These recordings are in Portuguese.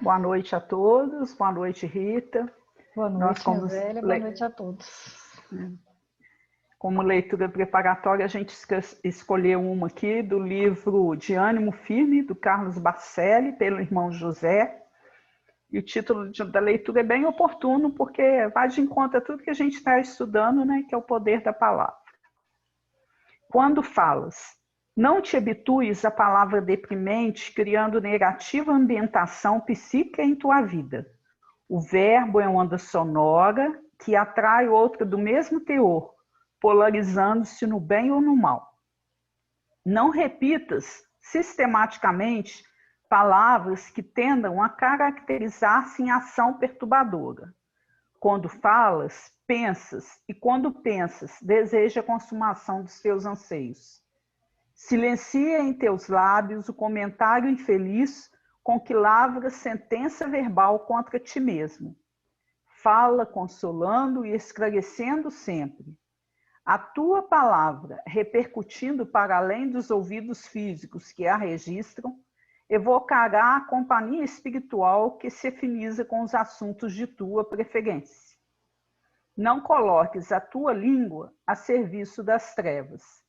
Boa noite a todos, boa noite, Rita. Boa noite, Zélia, boa noite a todos. Como leitura preparatória, a gente escolheu uma aqui do livro De Ânimo Firme, do Carlos Bacelli, pelo irmão José. E o título da leitura é bem oportuno, porque vai de encontro a tudo que a gente está estudando, né, que é o poder da palavra. Quando falas, não te habitues à palavra deprimente, criando negativa ambientação psíquica em tua vida. O verbo é uma onda sonora que atrai outra do mesmo teor, polarizando-se no bem ou no mal. Não repitas sistematicamente palavras que tendam a caracterizar-se em ação perturbadora. Quando falas, pensas, e quando pensas, deseja a consumação dos teus anseios. Silencia em teus lábios o comentário infeliz com que lavras sentença verbal contra ti mesmo. Fala consolando e esclarecendo sempre. A tua palavra, repercutindo para além dos ouvidos físicos que a registram, evocará a companhia espiritual que se afiniza com os assuntos de tua preferência. Não coloques a tua língua a serviço das trevas.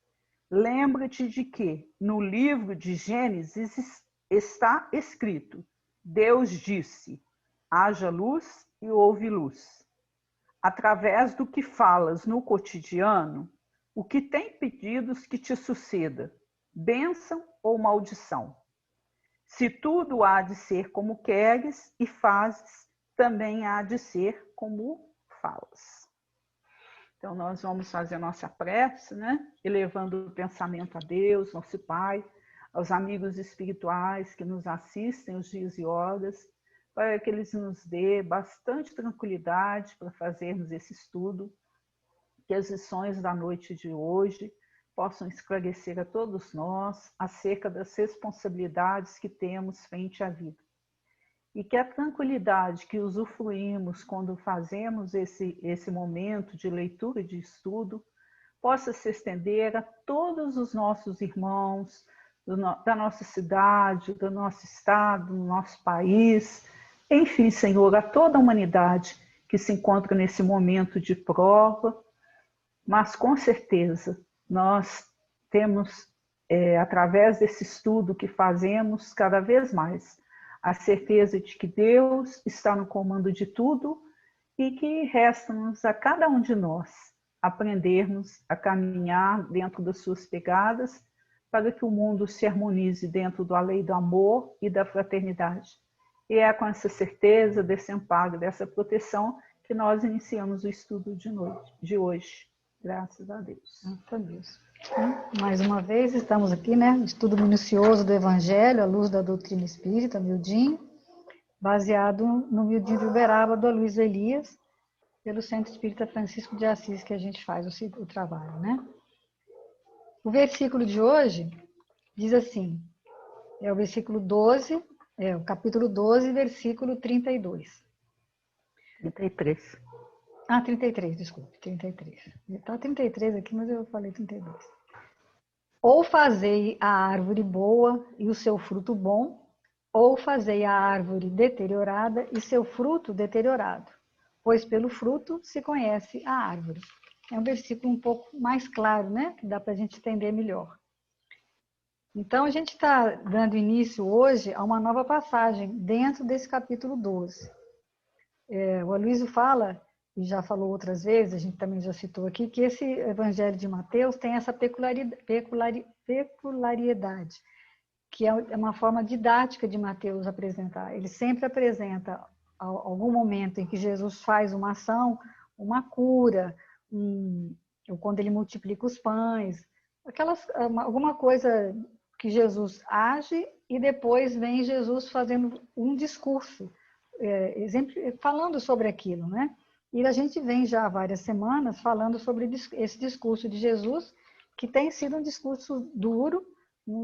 Lembra-te de que, no livro de Gênesis, está escrito: Deus disse, haja luz e houve luz. Através do que falas no cotidiano, o que tem pedidos que te suceda, bênção ou maldição. Se tudo há de ser como queres e fazes, também há de ser como falas. Então, nós vamos fazer a nossa prece, né? Elevando o pensamento a Deus, nosso Pai, aos amigos espirituais que nos assistem os dias e horas, para que eles nos dê bastante tranquilidade para fazermos esse estudo, que as lições da noite de hoje possam esclarecer a todos nós acerca das responsabilidades que temos frente à vida. E que a tranquilidade que usufruímos quando fazemos esse momento de leitura e de estudo possa se estender a todos os nossos irmãos da nossa cidade, do nosso estado, do nosso país, enfim, Senhor, a toda a humanidade que se encontra nesse momento de prova, mas com certeza nós temos, através desse estudo que fazemos cada vez mais, a certeza de que Deus está no comando de tudo e que resta-nos a cada um de nós aprendermos a caminhar dentro das suas pegadas para que o mundo se harmonize dentro da lei do amor e da fraternidade. E é com essa certeza, desse amparo, dessa proteção, que nós iniciamos o estudo de hoje. Graças a Deus. Graças a Deus. Mais uma vez, estamos aqui, né? Estudo minucioso do Evangelho, à luz da doutrina espírita, miudinho, baseado no miudinho de Uberaba, do Luiz Elias, pelo Centro Espírita Francisco de Assis, que a gente faz o trabalho, né? O versículo de hoje diz assim, é o versículo 12, o capítulo 12, versículo 32. 33. 33, desculpe, 33. Está 33 aqui, mas eu falei 32. Ou fazei a árvore boa e o seu fruto bom, ou fazei a árvore deteriorada e seu fruto deteriorado, pois pelo fruto se conhece a árvore. É um versículo um pouco mais claro, né? Que dá para a gente entender melhor. Então, a gente está dando início hoje a uma nova passagem dentro desse capítulo 12. O Aloysio fala, e já falou outras vezes, a gente também já citou aqui, que esse Evangelho de Mateus tem essa peculiaridade, que é uma forma didática de Mateus apresentar. Ele sempre apresenta algum momento em que Jesus faz uma ação, uma cura, ou quando ele multiplica os pães, alguma coisa que Jesus age e depois vem Jesus fazendo um discurso, falando sobre aquilo, né? E a gente vem já há várias semanas falando sobre esse discurso de Jesus, que tem sido um discurso duro,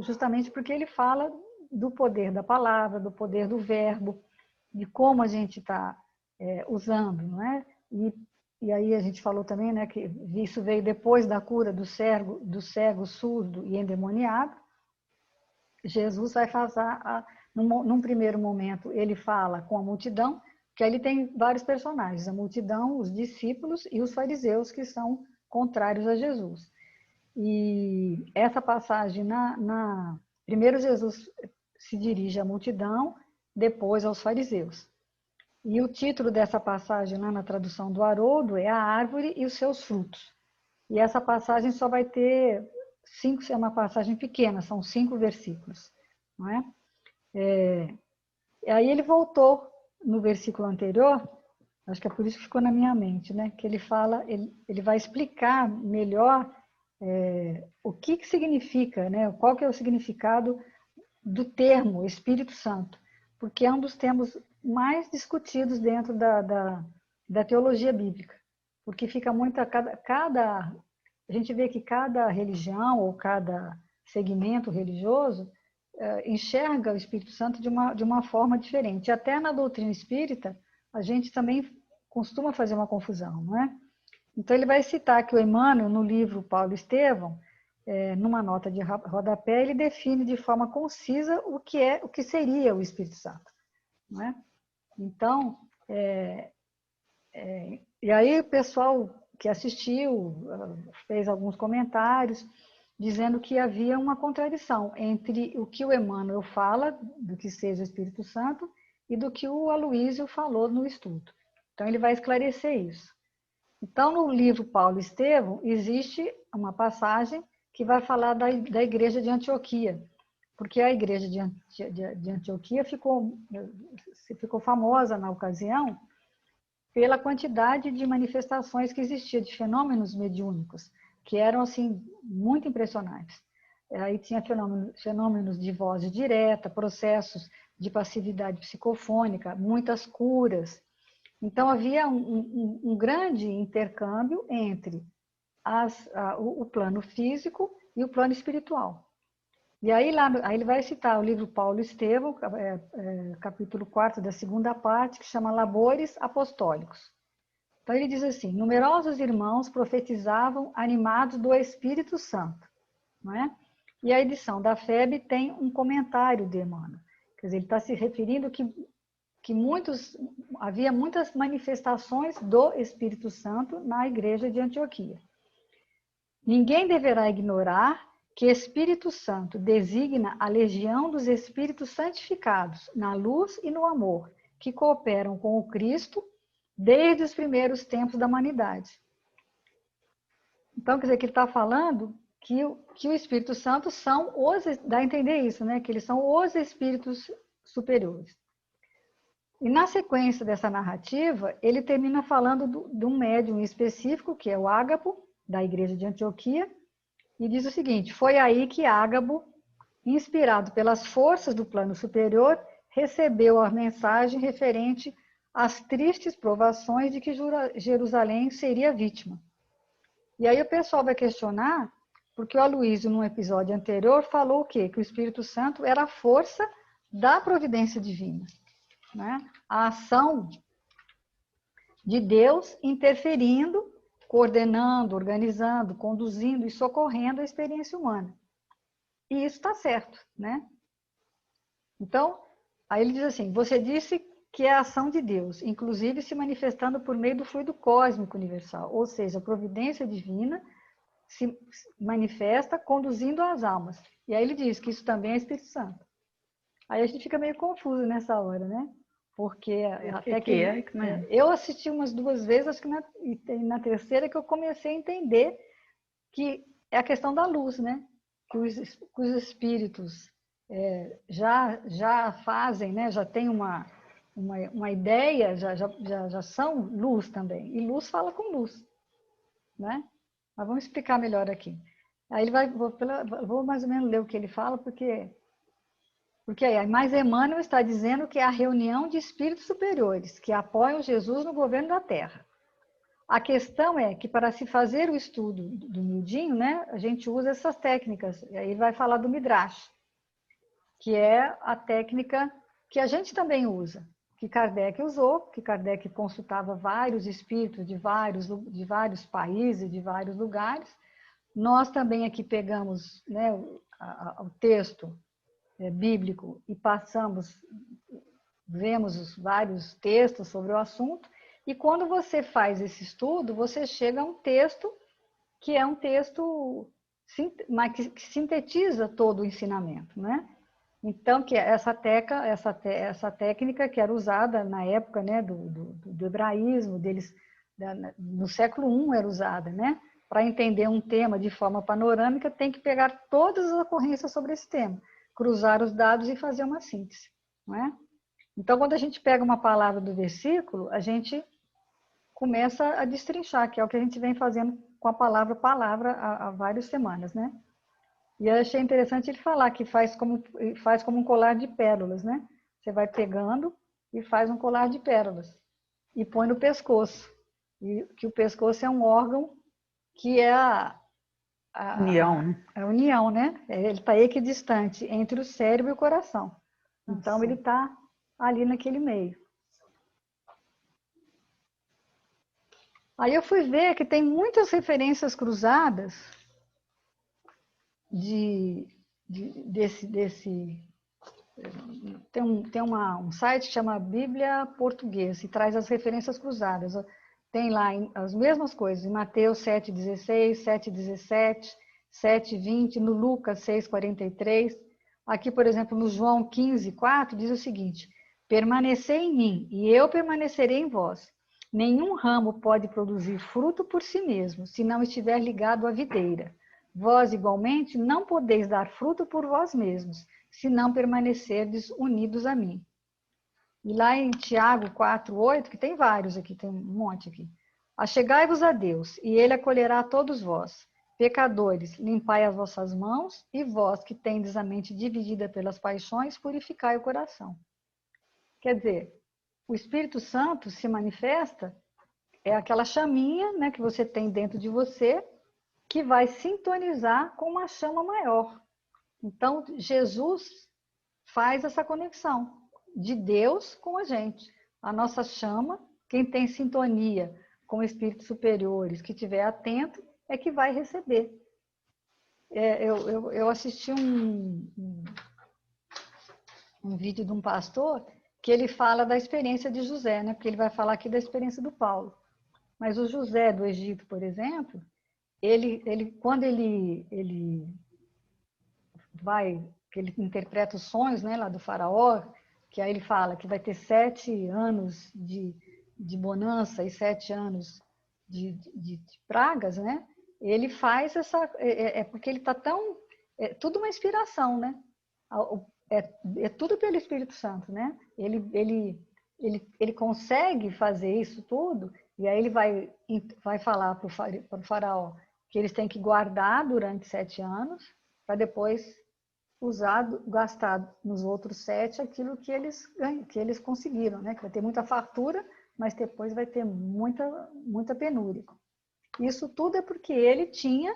justamente porque ele fala do poder da palavra, do poder do verbo, de como a gente está usando, não é? E aí a gente falou também, né, que isso veio depois da cura do cego, surdo e endemoniado. Jesus vai fazer, num primeiro momento, ele fala com a multidão, que aí ele tem vários personagens, a multidão, os discípulos e os fariseus, que são contrários a Jesus. E essa passagem, primeiro Jesus se dirige à multidão, depois aos fariseus. E o título dessa passagem, lá na tradução do Haroldo, é A Árvore e os Seus Frutos. E essa passagem só vai ter 5, é uma passagem pequena, são 5 versículos. Não é? Aí ele voltou no versículo anterior, acho que é por isso que ficou na minha mente, né? Que ele fala, ele vai explicar melhor o que significa, né? Qual que é o significado do termo Espírito Santo, porque é um dos termos mais discutidos dentro da teologia bíblica, porque fica muito a gente vê que cada religião ou cada segmento religioso enxerga o Espírito Santo de uma forma diferente. Até na doutrina espírita, a gente também costuma fazer uma confusão, não é? Então, ele vai citar que o Emmanuel, no livro Paulo Estevão, numa nota de rodapé, ele define de forma concisa o que seria o Espírito Santo. Não é? Então, e aí o pessoal que assistiu fez alguns comentários dizendo que havia uma contradição entre o que o Emmanuel fala do que seja o Espírito Santo e do que o Aloísio falou no estudo. Então, ele vai esclarecer isso. Então, no livro Paulo Estevão, existe uma passagem que vai falar da igreja de Antioquia, porque a igreja de Antioquia ficou famosa na ocasião pela quantidade de manifestações que existia, de fenômenos mediúnicos, que eram assim muito impressionantes. Aí tinha fenômenos de voz direta, processos de passividade psicofônica, muitas curas. Então, havia um grande intercâmbio entre o plano físico e o plano espiritual. E aí ele vai citar o livro Paulo Estevão, capítulo 4 da segunda parte, que chama Labores Apostólicos. Então, ele diz assim: numerosos irmãos profetizavam animados do Espírito Santo. Não é? E a edição da FEB tem um comentário de Emmanuel. Quer dizer, ele está se referindo que havia muitas manifestações do Espírito Santo na igreja de Antioquia. Ninguém deverá ignorar que Espírito Santo designa a legião dos espíritos santificados na luz e no amor, que cooperam com o Cristo desde os primeiros tempos da humanidade. Então, quer dizer, que ele está falando que o Espírito Santo dá a entender isso, né? Que eles são os espíritos superiores. E na sequência dessa narrativa, ele termina falando de um médium específico, que é o Ágabo, da igreja de Antioquia, e diz o seguinte: foi aí que Ágabo, inspirado pelas forças do plano superior, recebeu a mensagem referente às tristes provações de que Jerusalém seria vítima. E aí o pessoal vai questionar, porque o Aloísio, num episódio anterior, falou o quê? Que o Espírito Santo era a força da providência divina. Né? A ação de Deus interferindo, coordenando, organizando, conduzindo e socorrendo a experiência humana. E isso está certo, né? Então, aí ele diz assim: você disse que é a ação de Deus, inclusive se manifestando por meio do fluido cósmico universal, ou seja, a providência divina se manifesta conduzindo as almas. E aí ele diz que isso também é Espírito Santo. Aí a gente fica meio confuso nessa hora, né? Porque até que eu assisti umas 2 vezes, acho que na terceira que eu comecei a entender que é a questão da luz, né? Que os espíritos já fazem, né? Já tem uma ideia, já são luz também. E luz fala com luz, né? Mas vamos explicar melhor aqui. Aí ele vou mais ou menos ler o que ele fala, porque aí, mas Emmanuel está dizendo que é a reunião de espíritos superiores que apoiam Jesus no governo da Terra. A questão é que para se fazer o estudo do miudinho, né, a gente usa essas técnicas. E aí vai falar do Midrash, que é a técnica que a gente também usa, que Kardec usou, que Kardec consultava vários espíritos de vários países, de vários lugares. Nós também aqui pegamos, né, o texto bíblico e vemos os vários textos sobre o assunto, e quando você faz esse estudo, você chega a um texto que é um texto que sintetiza todo o ensinamento, né? Então, que essa técnica que era usada na época, né, do hebraísmo, no século I era usada, né? Para entender um tema de forma panorâmica, tem que pegar todas as ocorrências sobre esse tema, cruzar os dados e fazer uma síntese, não é? Então, quando a gente pega uma palavra do versículo, a gente começa a destrinchar, que é o que a gente vem fazendo com a palavra há várias semanas, né? E eu achei interessante ele falar que faz como um colar de pérolas, né? Você vai pegando e faz um colar de pérolas e põe no pescoço. E que o pescoço é um órgão que é União, né? a união, né? Ele está equidistante entre o cérebro e o coração. Então, ele está ali naquele meio. Aí eu fui ver que tem muitas referências cruzadas tem um site que chama Bíblia Português e traz as referências cruzadas. Tem lá as mesmas coisas, em Mateus 7,16, 7,17, 7,20, no Lucas 6,43. Aqui, por exemplo, no João 15,4, diz o seguinte: permanecei em mim e eu permanecerei em vós. Nenhum ramo pode produzir fruto por si mesmo, se não estiver ligado à videira. Vós, igualmente, não podeis dar fruto por vós mesmos, se não permanecerdes unidos a mim. E lá em Tiago 4,8, que tem vários aqui, tem um monte aqui. Achegai-vos a Deus, e ele acolherá a todos vós. Pecadores, limpai as vossas mãos, e vós que tendes a mente dividida pelas paixões, purificai o coração. Quer dizer, o Espírito Santo se manifesta, é aquela chaminha, né, que você tem dentro de você, que vai sintonizar com uma chama maior. Então, Jesus faz essa conexão de Deus com a gente. A nossa chama, quem tem sintonia com espíritos superiores, que estiver atento, é que vai receber. Eu assisti um vídeo de um pastor que ele fala da experiência de José, né? Porque ele vai falar aqui da experiência do Paulo. Mas o José do Egito, por exemplo, quando ele que ele interpreta os sonhos, né, lá do faraó, que aí ele fala que vai ter 7 anos de bonança e 7 anos de pragas, né? Ele faz porque ele está tão... É tudo uma inspiração, né? É tudo pelo Espírito Santo, né? Ele consegue fazer isso tudo, e aí ele vai falar para o faraó que eles têm que guardar durante 7 anos, para depois gastar nos outros 7 aquilo que eles conseguiram, né? Que vai ter muita fartura, mas depois vai ter muita penúria. Isso tudo é porque ele tinha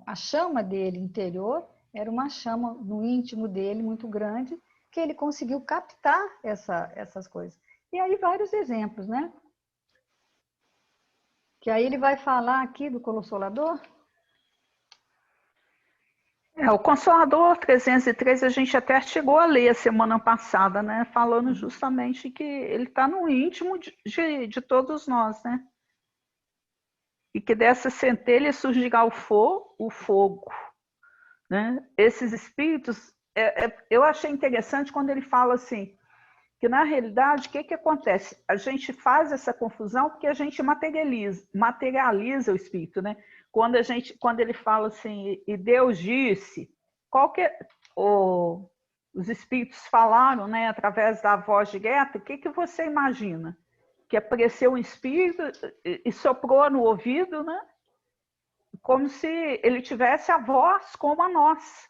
a chama dele interior, era uma chama no íntimo dele muito grande, que ele conseguiu captar essas coisas. E aí vários exemplos, né? Que aí ele vai falar aqui do Consolador. O Consolador 303 a gente até chegou a ler a semana passada, né? Falando justamente que ele está no íntimo de todos nós, né? E que dessa centelha surgirá o fogo, né? Esses espíritos, eu achei interessante quando ele fala assim, que na realidade, o que acontece? A gente faz essa confusão porque a gente materializa o espírito, né? Quando ele fala assim, e Deus disse, os espíritos falaram, né, através da voz direta, o que você imagina? Que apareceu um espírito e soprou no ouvido, né? Como se ele tivesse a voz como a nossa.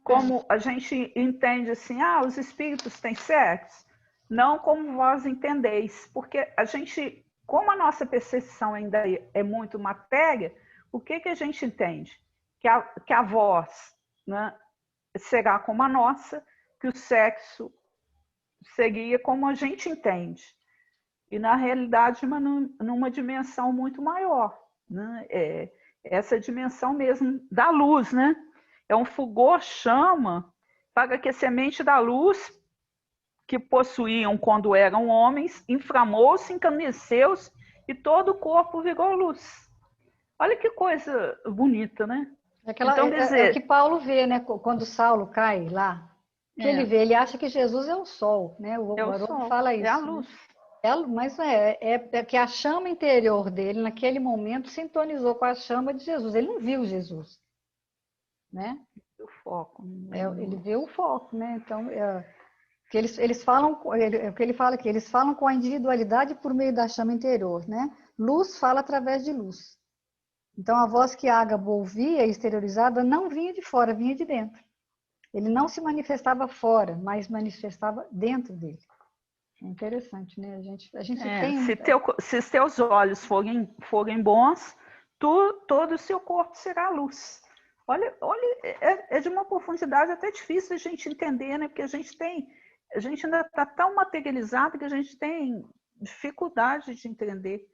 Como a gente entende assim, os espíritos têm sexo? Não como vós entendeis, porque a gente, como a nossa percepção ainda é muito matéria, o que a gente entende? Que a voz, né, será como a nossa, que o sexo seria como a gente entende. E, na realidade, numa dimensão muito maior, né? Essa dimensão mesmo da luz, né? É um fulgor chama para que a semente da luz que possuíam quando eram homens inflamou-se, encaneceu-se e todo o corpo virou luz. Olha que coisa bonita, né? Então, quer É o que dizer, Paulo vê, né? Quando Saulo cai lá, que ele é, vê, ele acha que Jesus é o sol, né? é O o Haroldo sol, fala é a isso, né? luz. Mas é que a chama interior dele, naquele momento, sintonizou com a chama de Jesus. Ele não viu Jesus, né? O foco. Ele vê o foco, né? Então, que eles falam, o que ele fala aqui, eles falam com a individualidade por meio da chama interior, né? Luz fala através de luz. Então, a voz que Ágabo ouvia, exteriorizada, não vinha de fora, vinha de dentro. Ele não se manifestava fora, mas manifestava dentro dele. É interessante, né? A gente tem... Se os teus olhos forem bons, todo o seu corpo será luz. Olha, é de uma profundidade até difícil a gente entender, né? Porque a gente ainda está tão materializado que a gente tem dificuldade de entender.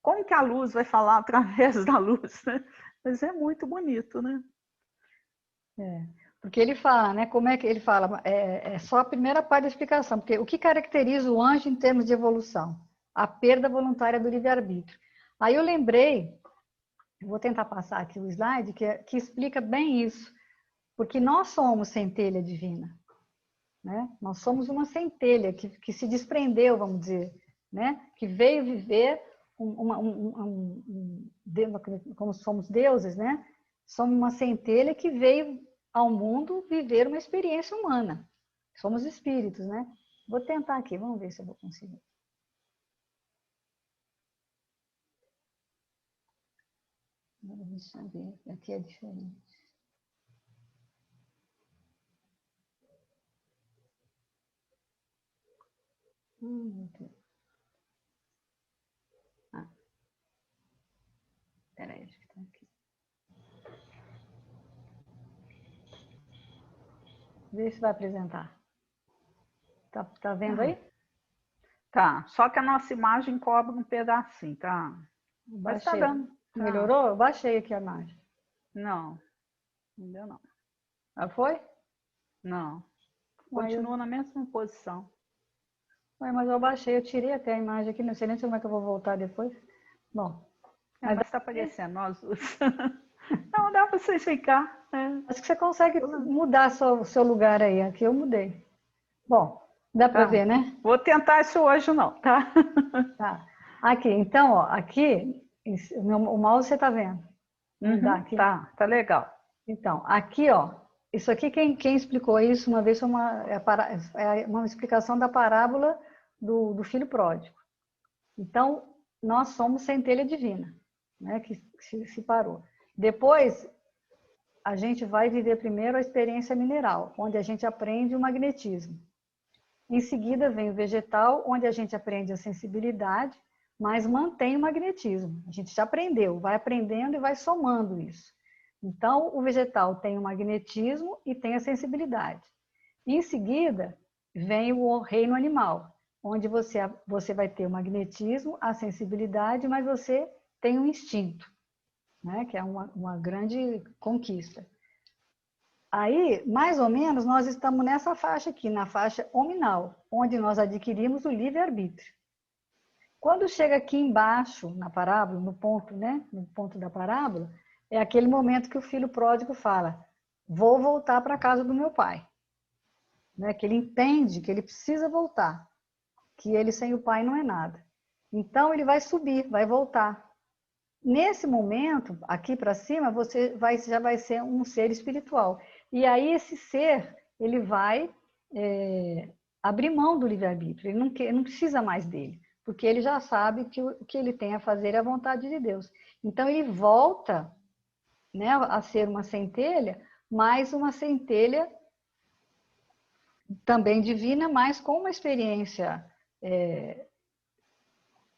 Como que a luz vai falar através da luz, né? Mas é muito bonito, né? Porque ele fala, né? Como é que ele fala? É só a primeira parte da explicação. Porque o que caracteriza o anjo em termos de evolução? A perda voluntária do livre-arbítrio. Aí eu lembrei, vou tentar passar aqui o slide, que explica bem isso. Porque nós somos centelha divina, né? Nós somos uma centelha que se desprendeu, vamos dizer, né? Que veio viver como somos deuses, né? Somos uma centelha que veio ao mundo viver uma experiência humana. Somos espíritos, né? Vou tentar aqui, vamos ver se eu vou conseguir. Deixa eu ver, aqui é diferente. Meu Deus. Peraí, acho que está aqui. Vê se vai apresentar. Tá vendo aí? Tá, só que a nossa imagem cobre um pedacinho, tá? Mas tá Baixei. dando. Tá. Melhorou? Eu baixei aqui a imagem. Não, ainda não. Ah, foi? Não. Continua na mesma posição. Mas eu baixei, eu tirei até a imagem aqui, não sei nem como é que eu vou voltar depois. Bom. Mas está aparecendo nós duas. Não, dá para vocês ficar. Acho que você consegue mudar o seu lugar aí. Aqui eu mudei. Bom, dá para ver, né? Vou tentar isso hoje não, tá? Tá. Aqui, então, ó, aqui, o mouse você tá vendo? Dá aqui. Tá legal. Então, aqui, ó, isso aqui, quem explicou isso uma vez foi uma explicação da parábola do filho pródigo. Então, nós somos centelha divina, né, que se parou. Depois, a gente vai viver primeiro a experiência mineral, onde a gente aprende o magnetismo. Em seguida, vem o vegetal, onde a gente aprende a sensibilidade, mas mantém o magnetismo. A gente já aprendeu, vai aprendendo e vai somando isso. Então, o vegetal tem o magnetismo e tem a sensibilidade. Em seguida, vem o reino animal, onde você vai ter o magnetismo, a sensibilidade, mas você tem o instinto, né? Que é uma grande conquista. Aí, mais ou menos, nós estamos nessa faixa aqui, na faixa hominal, onde nós adquirimos o livre-arbítrio. Quando chega aqui embaixo, na parábola, no ponto, né? No ponto da parábola, é aquele momento que o filho pródigo fala: vou voltar para a casa do meu pai. Né? Que ele entende que ele precisa voltar, que ele sem o pai não é nada. Então, ele vai subir, vai voltar. Nesse momento, aqui para cima, você já vai ser um ser espiritual. E aí esse ser, ele vai abrir mão do livre-arbítrio. Ele não precisa mais dele, porque ele já sabe que o que ele tem a fazer é a vontade de Deus. Então ele volta, né, a ser uma centelha, mas uma centelha também divina, mas com uma experiência,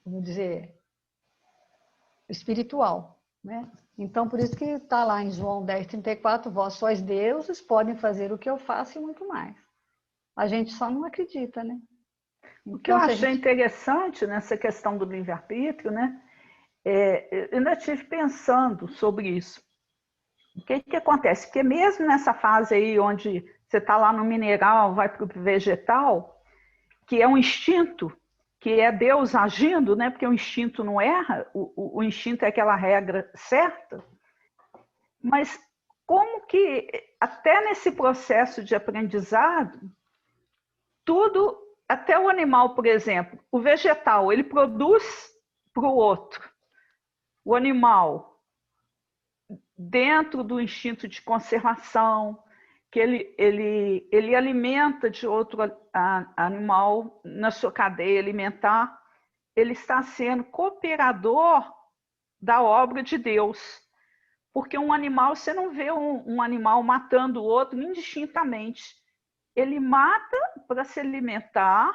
vamos dizer, espiritual, né? Então, por isso que está lá em João 10:34, vós sois deuses, podem fazer o que eu faço e muito mais. A gente só não acredita, né? Então, o que eu achei interessante nessa questão do livre-arbítrio, né? Eu ainda estive pensando sobre isso. O que que acontece? Porque mesmo nessa fase aí onde você está lá no mineral, vai para o vegetal, que é um instinto, que é Deus agindo, né? Porque o instinto não erra, o instinto é aquela regra certa, mas como que até nesse processo de aprendizado, tudo, até o animal, por exemplo, o vegetal, ele produz para o outro. O animal, dentro do instinto de conservação, que ele alimenta de outro animal na sua cadeia alimentar, ele está sendo cooperador da obra de Deus. Porque um animal, você não vê um animal matando o outro indistintamente. Ele mata para se alimentar,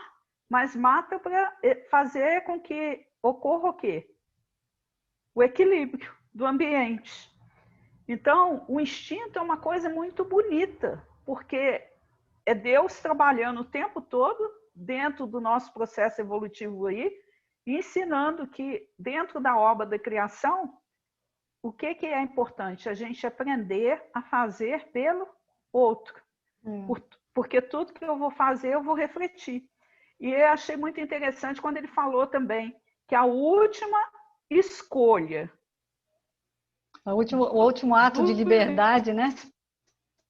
mas mata para fazer com que ocorra o quê? O equilíbrio do ambiente. Então, o instinto é uma coisa muito bonita, porque é Deus trabalhando o tempo todo dentro do nosso processo evolutivo aí, ensinando que dentro da obra da criação, o que que é importante? A gente aprender a fazer pelo outro. Porque tudo que eu vou fazer, eu vou refletir. E eu achei muito interessante quando ele falou também que a última escolha, O último ato de liberdade, né?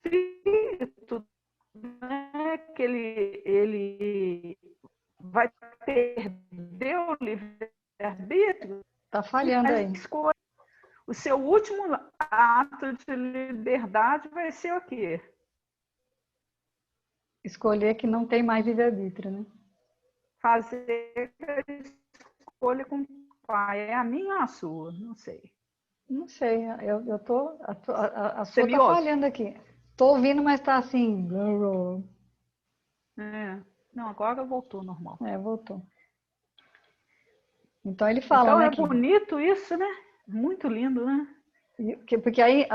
espírito, né, que ele vai perder o livre-arbítrio, Tá falhando aí. o seu último ato de liberdade vai ser o quê? Escolher que não tem mais livre-arbítrio, né? Fazer a escolha com o pai. É a minha ou a sua? Não sei. Não sei, eu tô. A Você sua me tá ouve? falhando aqui. Tô ouvindo, mas tá assim. É. Não, agora voltou normal. É, voltou. Então ele fala, Então né, é que. bonito isso, né? Muito lindo, né? Porque aí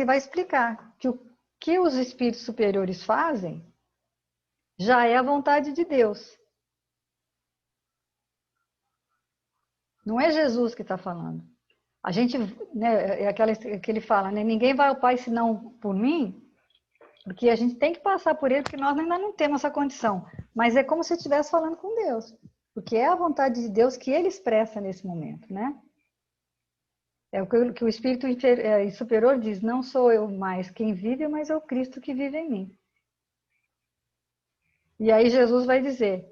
vai explicar que o que os espíritos superiores fazem já é a vontade de Deus. Não é Jesus que está falando. A gente, né, é aquela que ele fala, né? Ninguém vai ao Pai senão por mim, porque a gente tem que passar por ele, porque nós ainda não temos essa condição. Mas é como se estivesse falando com Deus, porque é a vontade de Deus que ele expressa nesse momento, né? É o que o Espírito superior diz, não sou eu mais quem vive, mas é o Cristo que vive em mim. E aí Jesus vai dizer,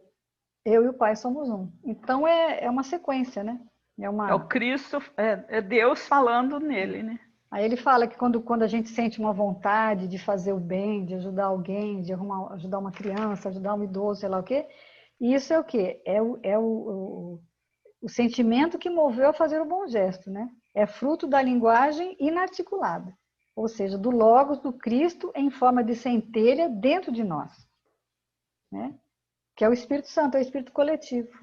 eu e o Pai somos um. Então é uma sequência, né? É o Cristo, é Deus falando nele, né? Aí ele fala que quando a gente sente uma vontade de fazer o bem, de ajudar alguém, de ajudar uma criança, ajudar um idoso, sei lá o quê, isso é o quê? O sentimento que moveu a fazer o bom gesto, né? É fruto da linguagem inarticulada, ou seja, do Logos do Cristo em forma de centelha dentro de nós, né? Que é o Espírito Santo, é o Espírito coletivo.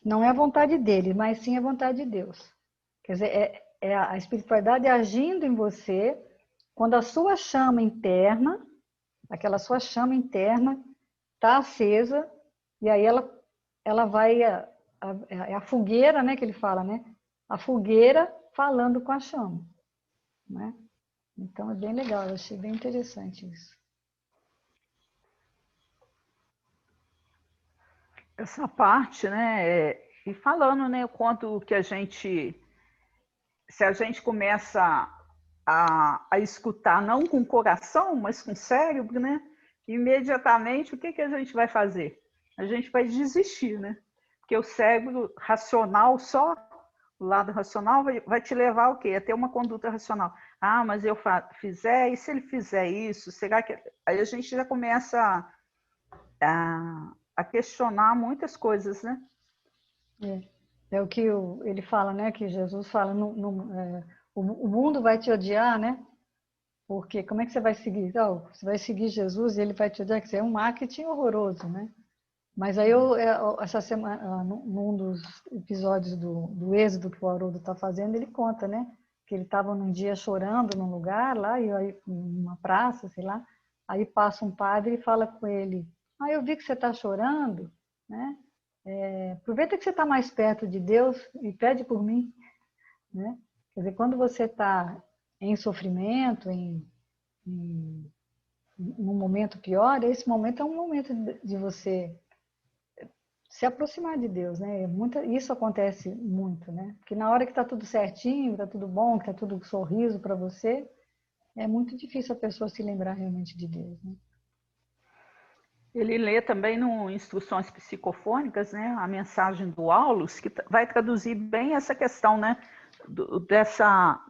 Não é a vontade dele, mas sim a vontade de Deus. Quer dizer, é a espiritualidade agindo em você quando a sua chama interna, aquela sua chama interna, está acesa, e aí ela vai, é a fogueira, né, que ele fala, né? A fogueira falando com a chama, né? Então é bem legal, eu achei bem interessante isso. Essa parte, né? E falando, né, o quanto que se a gente começa a escutar não com o coração, mas com o cérebro, né? Imediatamente, o que a gente vai fazer? A gente vai desistir, né? Porque o cérebro racional só, o lado racional vai te levar ao quê? A ter uma conduta racional. Ah, mas eu fizer, e se ele fizer isso, será que... Aí a gente já começa a questionar muitas coisas, né? É o que ele fala, né? Que Jesus fala, o mundo vai te odiar, né? Porque como é que você vai seguir? Não, você vai seguir Jesus e ele vai te odiar, que é um marketing horroroso, né? Mas aí essa semana, num dos episódios do Êxodo que o Haroldo está fazendo, ele conta, né? Que ele estava num dia chorando num lugar lá, e aí, numa praça, sei lá, aí passa um padre e fala com ele, eu vi que você está chorando, né? Aproveita que você está mais perto de Deus e pede por mim, né? Quer dizer, quando você está em sofrimento, num momento pior, esse momento é um momento de você se aproximar de Deus, né? Isso acontece muito, né? Porque na hora que está tudo certinho, está tudo bom, que está tudo sorriso para você, é muito difícil a pessoa se lembrar realmente de Deus, né? Ele lê também no Instruções Psicofônicas, né, a mensagem do Aulus, que vai traduzir bem essa questão, né,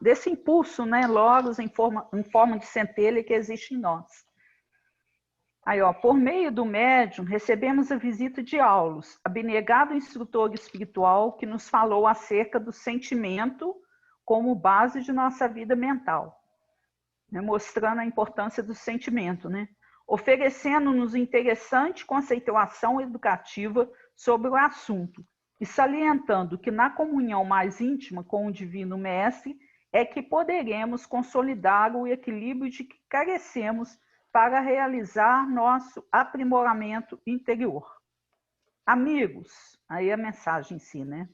desse impulso, né, logos em forma de centelha que existe em nós. Aí, ó, por meio do médium, recebemos a visita de Aulus, abnegado instrutor espiritual que nos falou acerca do sentimento como base de nossa vida mental, né, mostrando a importância do sentimento, né? Oferecendo-nos interessante conceituação educativa sobre o assunto e salientando que na comunhão mais íntima com o Divino Mestre é que poderemos consolidar o equilíbrio de que carecemos para realizar nosso aprimoramento interior. Amigos, aí a mensagem em si, né?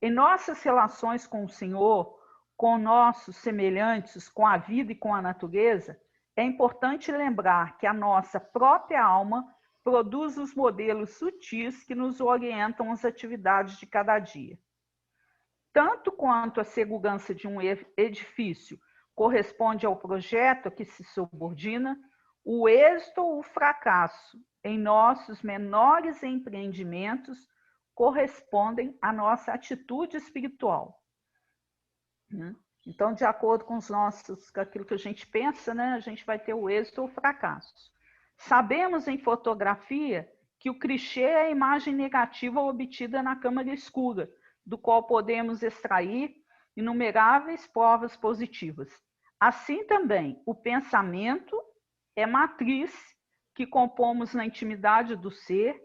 Em nossas relações com o Senhor, com nossos semelhantes, com a vida e com a natureza, é importante lembrar que a nossa própria alma produz os modelos sutis que nos orientam às atividades de cada dia. Tanto quanto a segurança de um edifício corresponde ao projeto a que se subordina, o êxito ou o fracasso em nossos menores empreendimentos correspondem à nossa atitude espiritual. Então, de acordo com aquilo que a gente pensa, né, a gente vai ter o êxito ou o fracasso. Sabemos em fotografia que o clichê é a imagem negativa obtida na câmara escura, do qual podemos extrair inumeráveis provas positivas. Assim também, o pensamento é matriz que compomos na intimidade do ser,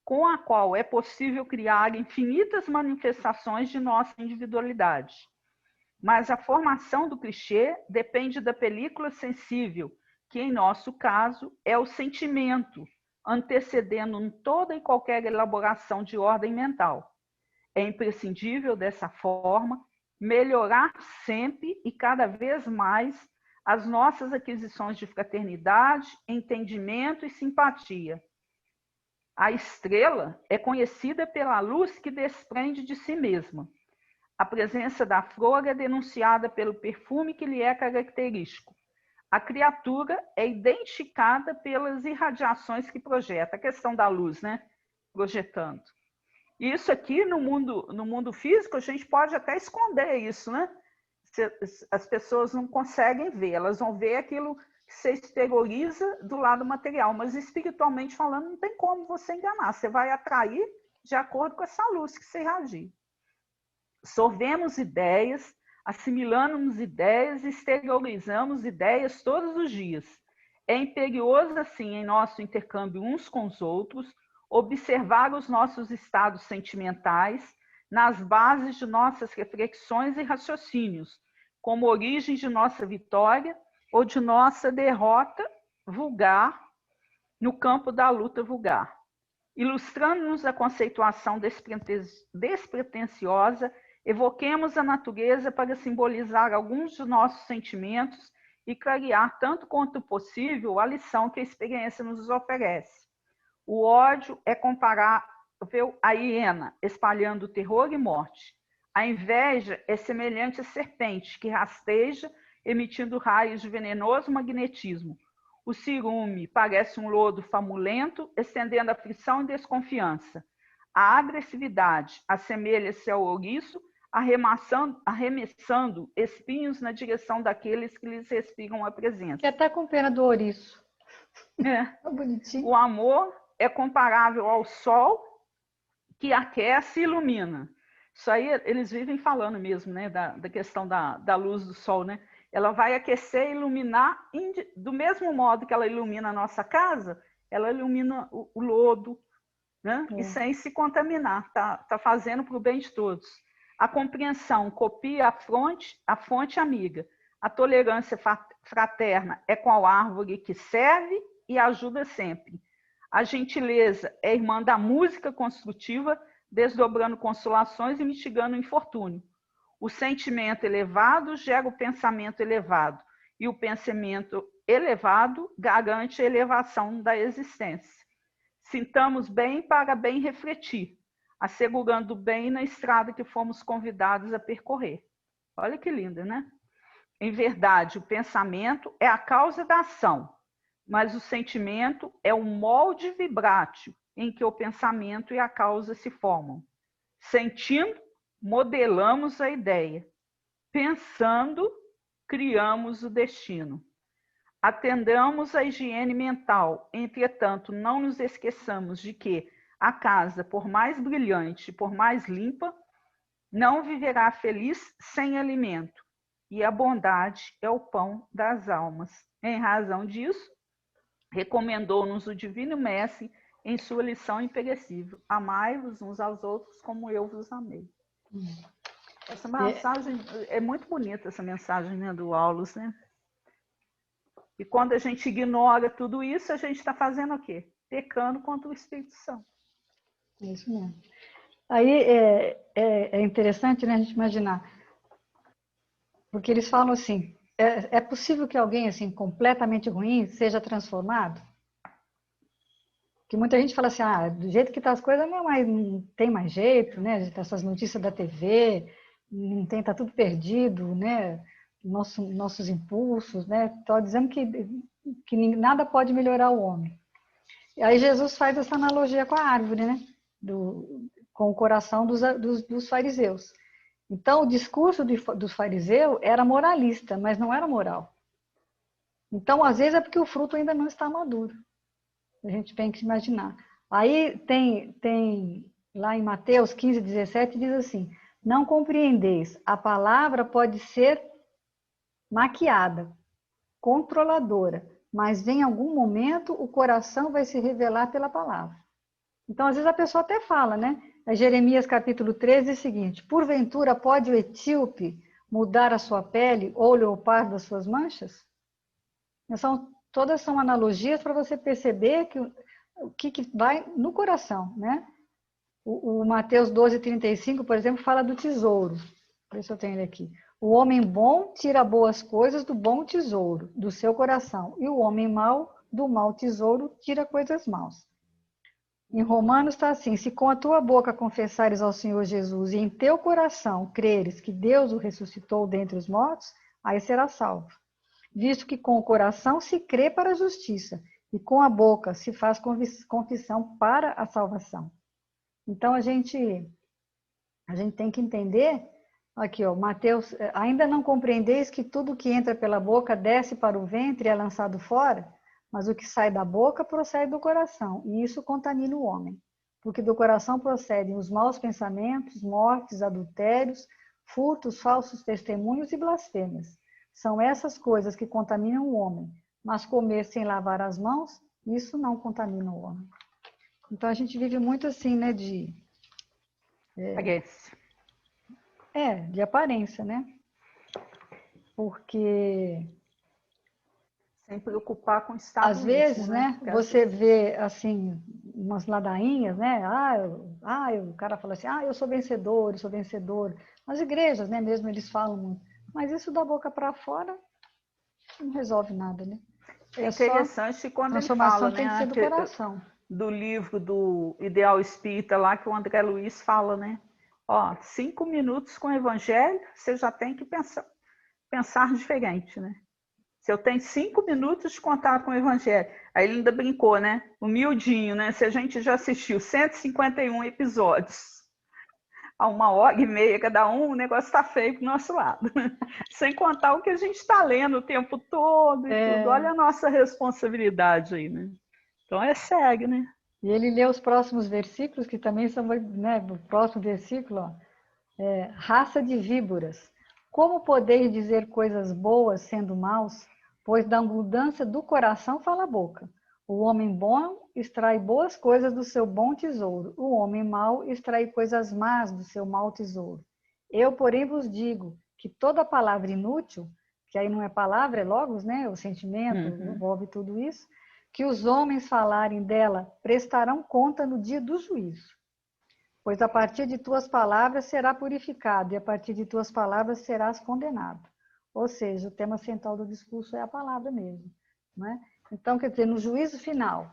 com a qual é possível criar infinitas manifestações de nossa individualidade. Mas a formação do clichê depende da película sensível, que em nosso caso é o sentimento, antecedendo toda e qualquer elaboração de ordem mental. É imprescindível, dessa forma, melhorar sempre e cada vez mais as nossas aquisições de fraternidade, entendimento e simpatia. A estrela é conhecida pela luz que desprende de si mesma. A presença da flor é denunciada pelo perfume que lhe é característico. A criatura é identificada pelas irradiações que projeta. A questão da luz, né? Projetando. Isso aqui no mundo físico, a gente pode até esconder isso, né? As pessoas não conseguem ver, elas vão ver aquilo que você exterioriza do lado material, mas espiritualmente falando, não tem como você enganar. Você vai atrair de acordo com essa luz que você irradia. Sorvemos ideias, assimilamos ideias e exteriorizamos ideias todos os dias. É imperioso, assim, em nosso intercâmbio uns com os outros, observar os nossos estados sentimentais nas bases de nossas reflexões e raciocínios, como origem de nossa vitória ou de nossa derrota vulgar no campo da luta vulgar. Ilustrando-nos a conceituação despretensiosa, evoquemos a natureza para simbolizar alguns dos nossos sentimentos e clarear, tanto quanto possível, a lição que a experiência nos oferece. O ódio é comparável à hiena, espalhando terror e morte. A inveja é semelhante à serpente, que rasteja, emitindo raios de venenoso magnetismo. O ciúme parece um lodo famulento, estendendo aflição e desconfiança. A agressividade assemelha-se ao ouriço, arremessando espinhos na direção daqueles que lhes respiram a presença. Que até com pena do ouriço. É. Bonitinho. O amor é comparável ao sol que aquece e ilumina. Isso aí eles vivem falando mesmo, né, da questão da luz do sol, né? Ela vai aquecer e iluminar, do mesmo modo que ela ilumina a nossa casa, ela ilumina o lodo, né? E sem se contaminar, tá fazendo para o bem de todos. A compreensão copia a fonte amiga. A tolerância fraterna é com a árvore que serve e ajuda sempre. A gentileza é irmã da música construtiva, desdobrando consolações e mitigando o infortúnio. O sentimento elevado gera o pensamento elevado, e o pensamento elevado garante a elevação da existência. Sintamos bem para bem refletir, assegurando o bem na estrada que fomos convidados a percorrer. Olha que lindo, né? Em verdade, o pensamento é a causa da ação, mas o sentimento é o molde vibrátil em que o pensamento e a causa se formam. Sentindo, modelamos a ideia. Pensando, criamos o destino. Atendamos à higiene mental, entretanto, não nos esqueçamos de que a casa, por mais brilhante, por mais limpa, não viverá feliz sem alimento, e a bondade é o pão das almas. Em razão disso, recomendou-nos o Divino Mestre em sua lição imperecível: amai-vos uns aos outros como eu vos amei. Essa mensagem é muito bonita, essa mensagem, né, do Aulus, né? E quando a gente ignora tudo isso, a gente está fazendo o quê? Pecando contra o Espírito Santo. Isso mesmo. Aí é interessante, né, a gente imaginar, porque eles falam assim, é possível que alguém assim completamente ruim seja transformado? Que muita gente fala assim, do jeito que estão as coisas não tem mais jeito, né? Essas notícias da TV, não tem, tá tudo perdido, né? Nossos impulsos, né? Estão dizendo que nada pode melhorar o homem. E aí Jesus faz essa analogia com a árvore, né? Com o coração dos fariseus. Então, o discurso dos fariseus era moralista, mas não era moral. Então, às vezes é porque o fruto ainda não está maduro. A gente tem que imaginar. Aí tem lá em Mateus 15, 17, diz assim: não compreendeis, a palavra pode ser maquiada, controladora, mas em algum momento o coração vai se revelar pela palavra. Então, às vezes a pessoa até fala, né? Jeremias capítulo 13 diz o seguinte: porventura pode o etíope mudar a sua pele ou o leopardo as suas manchas? Todas são analogias para você perceber o que vai no coração, né? O Mateus 12, 35, por exemplo, fala do tesouro. Deixa eu ver se eu tenho ele aqui. O homem bom tira boas coisas do bom tesouro, do seu coração. E o homem mau, do mau tesouro, tira coisas maus. Em Romanos está assim: se com a tua boca confessares ao Senhor Jesus e em teu coração creres que Deus o ressuscitou dentre os mortos, aí serás salvo. Visto que com o coração se crê para a justiça e com a boca se faz confissão para a salvação. Então, a gente tem que entender, aqui, ó, Mateus, ainda não compreendeis que tudo que entra pela boca desce para o ventre e é lançado fora? Mas o que sai da boca procede do coração, e isso contamina o homem. Porque do coração procedem os maus pensamentos, mortes, adultérios, furtos, falsos testemunhos e blasfêmias. São essas coisas que contaminam o homem, mas comer sem lavar as mãos, isso não contamina o homem. Então a gente vive muito assim, né, de aparência, né? Porque sem preocupar com o estado às vezes, íntimo, né, você vê assim umas ladainhas, né? O cara fala assim: eu sou vencedor, eu sou vencedor. Nas igrejas, né, mesmo eles falam muito. Mas isso da boca para fora não resolve nada, né? É interessante quando ele fala, né, tem que ser do coração. Do livro do Ideal Espírita lá, que o André Luiz fala, né? 5 minutos com o Evangelho, você já tem que pensar diferente, né? Se eu tenho 5 minutos de contato com o Evangelho, aí ele ainda brincou, né? Humildinho, né? Se a gente já assistiu 151 episódios, a 1h30 cada um, o negócio está feio pro nosso lado. Sem contar o que a gente está lendo o tempo todo e tudo. Olha a nossa responsabilidade aí, né? Então segue, né? E ele lê os próximos versículos, que também são, né? O próximo versículo, raça de víboras. Como podeis dizer coisas boas sendo maus? Pois da abundância do coração fala a boca. O homem bom extrai boas coisas do seu bom tesouro. O homem mau extrai coisas más do seu mau tesouro. Eu, porém, vos digo que toda palavra inútil, que aí não é palavra, é logos, né? O sentimento envolve tudo isso, que os homens falarem dela prestarão conta no dia do juízo. Pois a partir de tuas palavras será purificado, e a partir de tuas palavras serás condenado. Ou seja, o tema central do discurso é a palavra mesmo, né? Então, quer dizer, no juízo final,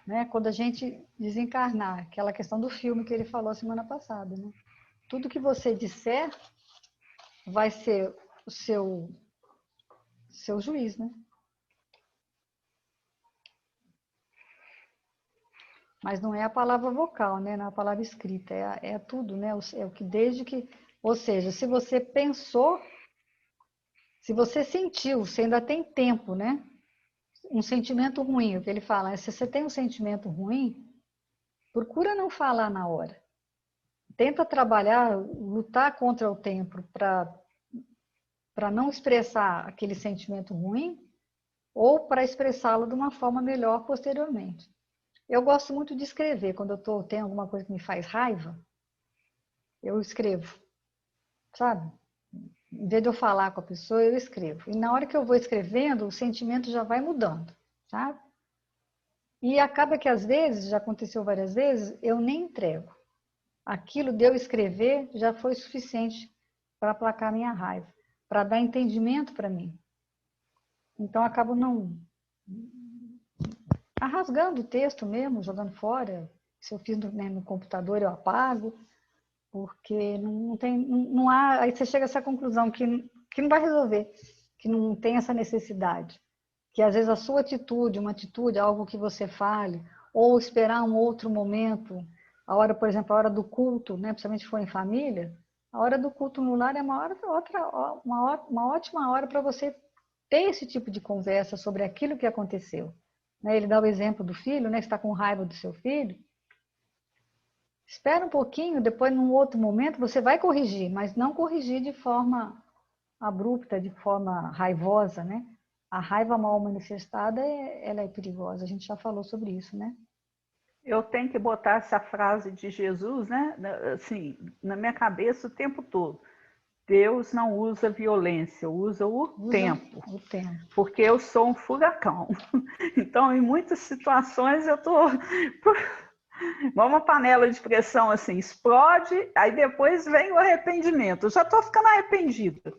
né, quando a gente desencarnar, aquela questão do filme que ele falou semana passada, né? Tudo que você disser vai ser o seu juiz, né? Mas não é a palavra vocal, né? Não é a palavra escrita, é tudo, né? É o que desde que... Ou seja, se você pensou, se você sentiu, você ainda tem tempo, né? Um sentimento ruim, o que ele fala, se você tem um sentimento ruim, procura não falar na hora. Tenta trabalhar, lutar contra o tempo para não expressar aquele sentimento ruim ou para expressá-lo de uma forma melhor posteriormente. Eu gosto muito de escrever. Quando tenho alguma coisa que me faz raiva, eu escrevo, sabe? Em vez de eu falar com a pessoa, eu escrevo. E na hora que eu vou escrevendo, o sentimento já vai mudando, sabe? E acaba que às vezes, já aconteceu várias vezes, eu nem entrego. Aquilo de eu escrever já foi suficiente para aplacar minha raiva, para dar entendimento para mim. Então, eu acabo não rasgando o texto mesmo, jogando fora. Se eu fiz no computador, eu apago, porque não há. Aí você chega a essa conclusão que não vai resolver, que não tem essa necessidade. Que às vezes a sua atitude, uma atitude, algo que você fale, ou esperar um outro momento, a hora, por exemplo, a hora do culto, né, principalmente se for em família, a hora do culto no lar é uma ótima hora para você ter esse tipo de conversa sobre aquilo que aconteceu. Ele dá o exemplo do filho, né, que está com raiva do seu filho. Espera um pouquinho, depois, num outro momento, você vai corrigir, mas não corrigir de forma abrupta, de forma raivosa, né? A raiva mal manifestada, ela é perigosa. A gente já falou sobre isso, né? Eu tenho que botar essa frase de Jesus, né? Assim, na minha cabeça o tempo todo. Deus não usa violência, usa o tempo. O tempo. Porque eu sou um furacão. Então, em muitas situações, eu estou... Uma panela de pressão assim, explode, aí depois vem o arrependimento. Eu já estou ficando arrependida,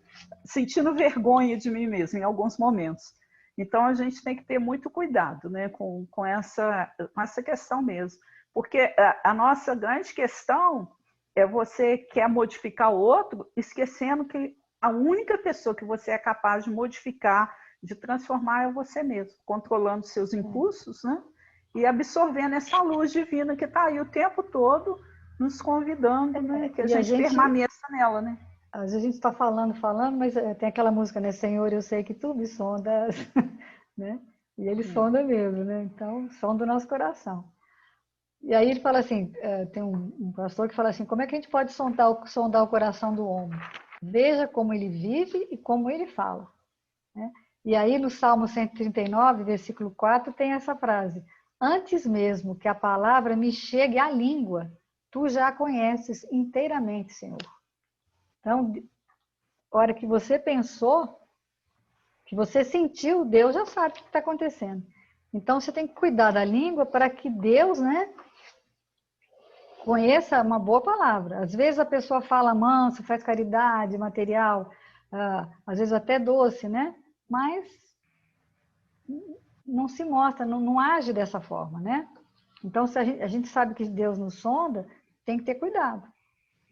sentindo vergonha de mim mesma em alguns momentos. Então, a gente tem que ter muito cuidado, né, com essa questão mesmo. Porque a nossa grande questão é você quer modificar o outro, esquecendo que a única pessoa que você é capaz de modificar, de transformar, é você mesmo, controlando seus impulsos, né? E absorvendo essa luz divina que está aí o tempo todo nos convidando, né? Que a gente permaneça nela, né? Às vezes a gente está falando, mas tem aquela música, né? Senhor, eu sei que tu me sondas, né? E ele sonda mesmo, né? Então, sonda o nosso coração. E aí ele fala assim, tem um pastor que fala assim, como é que a gente pode sondar o coração do homem? Veja como ele vive e como ele fala, né? E aí no Salmo 139, versículo 4, tem essa frase: antes mesmo que a palavra me chegue à língua, tu já a conheces inteiramente, Senhor. Então, a hora que você pensou, que você sentiu, Deus já sabe o que está acontecendo. Então, você tem que cuidar da língua para que Deus, né, conheça uma boa palavra. Às vezes a pessoa fala manso, faz caridade, material, às vezes até doce, né? Mas não se mostra, não age dessa forma, né? Então, se a gente sabe que Deus nos sonda, tem que ter cuidado,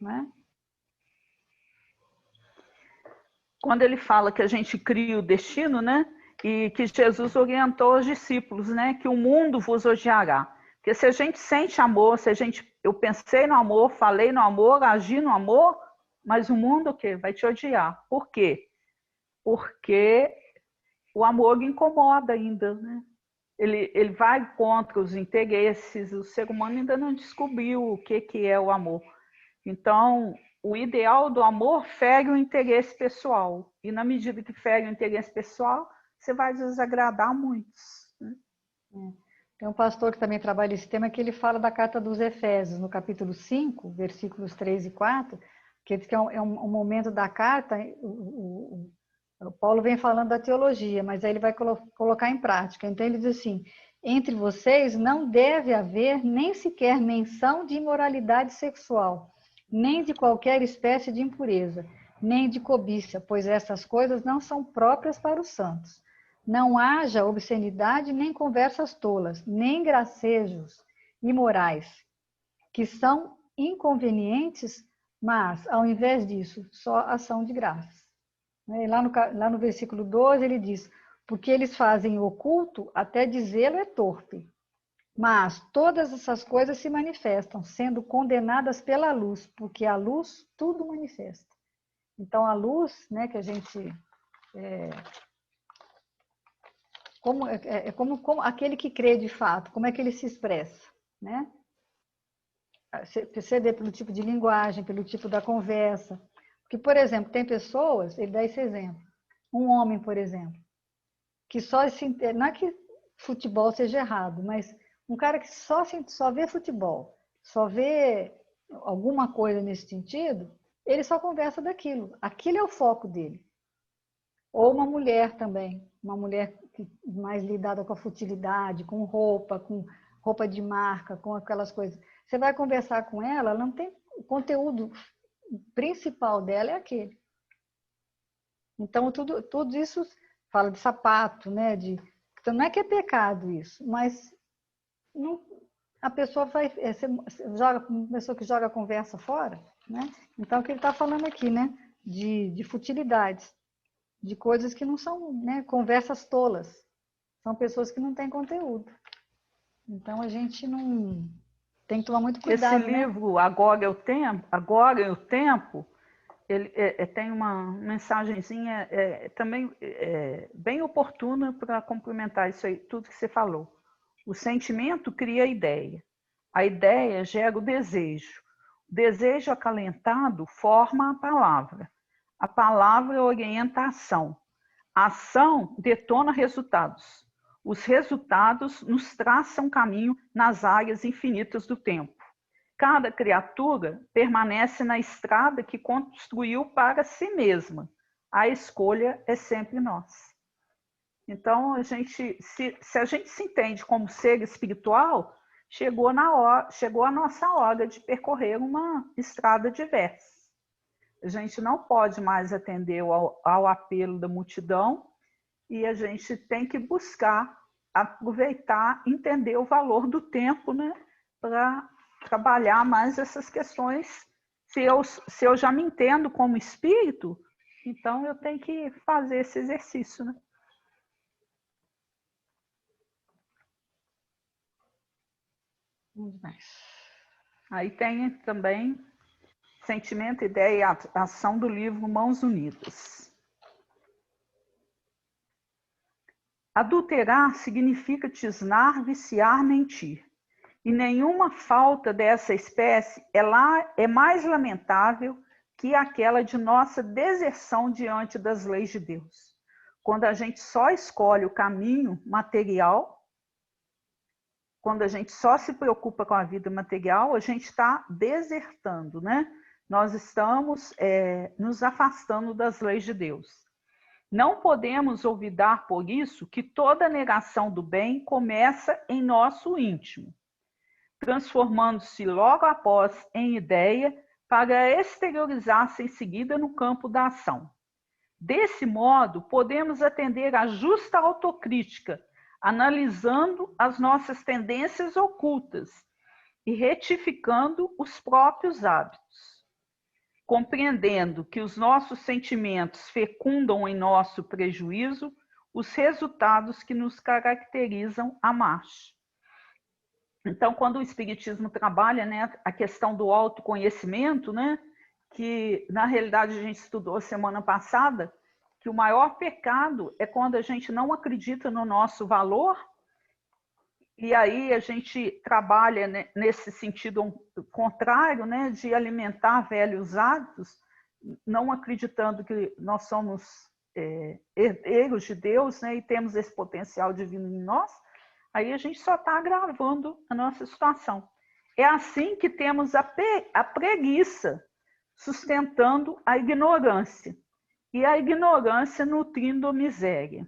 né? Quando ele fala que a gente cria o destino, né? E que Jesus orientou os discípulos, né? Que o mundo vos odiará. Porque se a gente sente amor, eu pensei no amor, falei no amor, agi no amor, mas o mundo o quê? Vai te odiar. Por quê? Porque o amor incomoda ainda, né? Ele vai contra os interesses, o ser humano ainda não descobriu o que é o amor. Então, o ideal do amor fere o interesse pessoal. E na medida que fere o interesse pessoal, você vai desagradar muitos. Né? Tem um pastor que também trabalha esse tema, que ele fala da carta dos Efésios, no capítulo 5, versículos 3 e 4, que diz que é um momento da carta, o Paulo vem falando da teologia, mas aí ele vai colocar em prática. Então ele diz assim, entre vocês não deve haver nem sequer menção de imoralidade sexual, nem de qualquer espécie de impureza, nem de cobiça, pois essas coisas não são próprias para os santos. Não haja obscenidade, nem conversas tolas, nem gracejos imorais, que são inconvenientes, mas, ao invés disso, só ação de graças. E lá no versículo 12, ele diz, porque eles fazem oculto, até dizê-lo é torpe. Mas todas essas coisas se manifestam, sendo condenadas pela luz, porque a luz tudo manifesta. Então, a luz, né, que a gente... como aquele que crê de fato, como é que ele se expressa, né? Você vê pelo tipo de linguagem, pelo tipo da conversa. Porque, por exemplo, tem pessoas, ele dá esse exemplo, um homem, por exemplo, que só se... Não é que futebol seja errado, mas um cara que só vê futebol, só vê alguma coisa nesse sentido, ele só conversa daquilo. Aquilo é o foco dele. Ou uma mulher também, uma mulher mais lidada com a futilidade, com roupa de marca, com aquelas coisas. Você vai conversar com ela, ela não tem... O conteúdo principal dela é aquele. Então, tudo isso fala de sapato, né? Então, não é que é pecado isso, mas não, a pessoa vai... uma pessoa que joga a conversa fora, né? Então, o que ele está falando aqui, né? De futilidades, de coisas que não são, né, conversas tolas. São pessoas que não têm conteúdo. Então, a gente não... Tem que tomar muito cuidado, Esse livro, Agora é o Tempo, ele tem uma mensagenzinha também bem oportuna para complementar isso aí, tudo que você falou. O sentimento cria a ideia gera o desejo acalentado forma a palavra orienta a ação detona resultados, os resultados nos traçam caminho nas áreas infinitas do tempo. Cada criatura permanece na estrada que construiu para si mesma. A escolha é sempre nossa. Então, se a gente se entende como ser espiritual, chegou a nossa hora de percorrer uma estrada diversa. A gente não pode mais atender ao apelo da multidão e a gente tem que buscar aproveitar, entender o valor do tempo, né, para trabalhar mais essas questões. Se eu já me entendo como espírito, então eu tenho que fazer esse exercício, né? Aí tem também sentimento, ideia e ação do livro Mãos Unidas. Adulterar significa tisnar, viciar, mentir. E nenhuma falta dessa espécie é mais lamentável que aquela de nossa deserção diante das leis de Deus. Quando a gente só escolhe o caminho material, quando a gente só se preocupa com a vida material, a gente está desertando, né? Nós estamos nos afastando das leis de Deus. Não podemos olvidar, por isso, que toda negação do bem começa em nosso íntimo, transformando-se logo após em ideia para exteriorizar-se em seguida no campo da ação. Desse modo, podemos atender à justa autocrítica, analisando as nossas tendências ocultas e retificando os próprios hábitos. Compreendendo que os nossos sentimentos fecundam em nosso prejuízo os resultados que nos caracterizam a marcha. Então, quando o Espiritismo trabalha, né, a questão do autoconhecimento, né, que na realidade a gente estudou semana passada, que o maior pecado é quando a gente não acredita no nosso valor, e aí a gente trabalha, né, nesse sentido contrário, né, de alimentar velhos hábitos, não acreditando que nós somos herdeiros de Deus, né, e temos esse potencial divino em nós, aí a gente só está agravando a nossa situação. É assim que temos a preguiça sustentando a ignorância, e a ignorância nutrindo a miséria.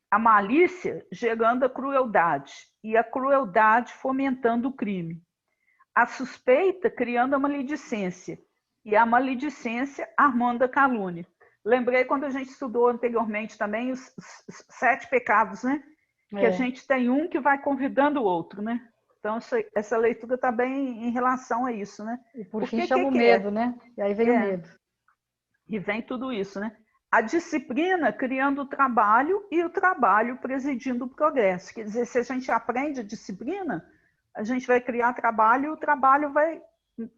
A malícia gerando a crueldade, e a crueldade fomentando o crime. A suspeita criando a maledicência, e a maledicência armando a calúnia. Lembrei quando a gente estudou anteriormente também os 7 pecados, né? Que a gente tem um que vai convidando o outro, né? Então, essa leitura está bem em relação a isso, né? E por fim chama o medo, né? E aí vem o medo. E vem tudo isso, né? A disciplina criando o trabalho e o trabalho presidindo o progresso. Quer dizer, se a gente aprende a disciplina, a gente vai criar trabalho e o trabalho vai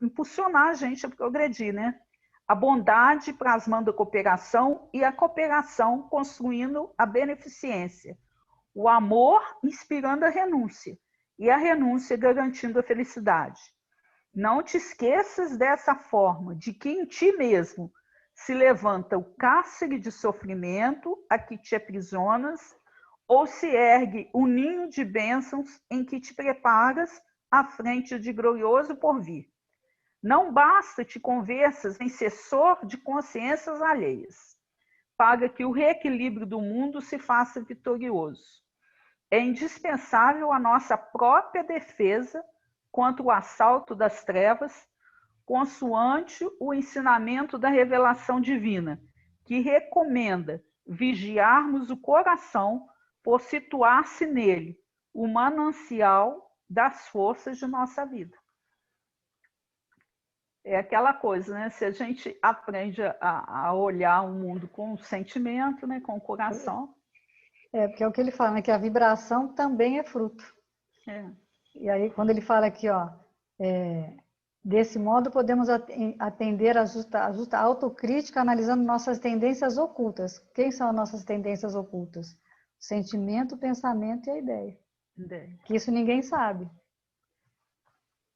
impulsionar a gente a progredir, né? A bondade plasmando a cooperação e a cooperação construindo a beneficência. O amor inspirando a renúncia e a renúncia garantindo a felicidade. Não te esqueças dessa forma, de que em ti mesmo se levanta o cárcere de sofrimento a que te aprisionas, ou se ergue o ninho de bênçãos em que te preparas à frente de glorioso porvir. Não basta te conversas em cessor de consciências alheias, para que o reequilíbrio do mundo se faça vitorioso. É indispensável a nossa própria defesa contra o assalto das trevas, consoante o ensinamento da revelação divina, que recomenda vigiarmos o coração por situar-se nele o manancial das forças de nossa vida. É aquela coisa, né? Se a gente aprende a olhar o mundo com o sentimento, né? Com o coração. Porque é o que ele fala, né? Que a vibração também é fruto. E aí, quando ele fala aqui, ó, desse modo podemos atender a justa autocrítica analisando nossas tendências ocultas. Quem são as nossas tendências ocultas? O sentimento, o pensamento e a ideia. Que isso ninguém sabe.